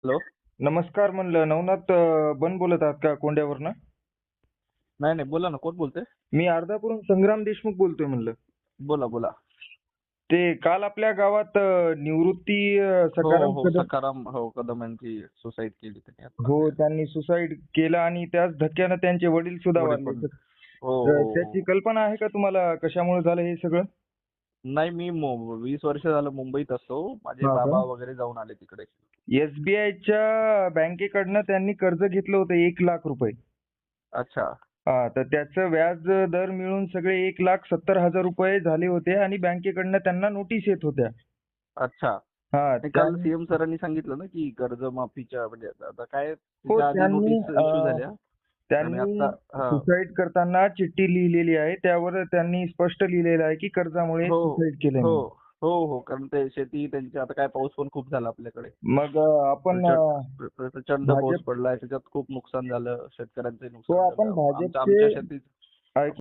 Hello. नमस्कार म्हणलं. नवनाथ बन बोलत आहात का कोंड्यावरनं? नाही नाही, बोला ना, कोण बोलतंय? मी अर्धापूरहून संग्राम देशमुख बोलतोय म्हणलं. बोला बोला. ते काल आपल्या गावात निवृत्ती हो सखाराम हो, कदम. सखाराम कदम यांची सुसाईड केली त्यांनी आता. हो, त्यांनी सुसाईड केलं आणि त्याच धक्क्यानं त्यांचे वडील सुद्धा वडील वारले. पण. हो हो त्याची हो. कल्पना आहे का तुम्हाला कशामुळे झालं हे सगळं? नाही, मी 20 वर्ष झालं मुंबईत असतो. माझे हा का? बाबा वगैरे जाऊन आले तिकडे. एसबीआयच्या बँकेकडनं त्यांनी कर्ज घेतलं होतं 1,00,000 रुपये. अच्छा. हा, तर त्याचं व्याज दर मिळून सगळे 1,70,000 रुपये झाले होते आणि बँकेकडनं त्यांना नोटीस येत होत्या. अच्छा. हा, ते काल सीएम सरांनी सांगितलं ना, की कर्जमाफीच्या म्हणजे आता काय हो, त्याच्या आधी नोटीस इश्यू झाल्या आणि त्यांनी आता सुसाईड करताना चिठ्ठी लिहिलेली आहे. त्यावर त्यांनी स्पष्ट लिहिलेलं आहे की कर्जामुळे हो सुसाईड केलंय हो म्हणून. हो हो, कारण ते शेती त्यांची आता काय पाऊस पण खूप झाला आपल्याकडे. मग आपण प्रचंड पाऊस भाजप पडलाय, त्याच्यात खूप नुकसान झालं, शेतकऱ्यांचंही हो, नुकसान आपण झालं. आमच्या भाजपचे आमच्या शेतीत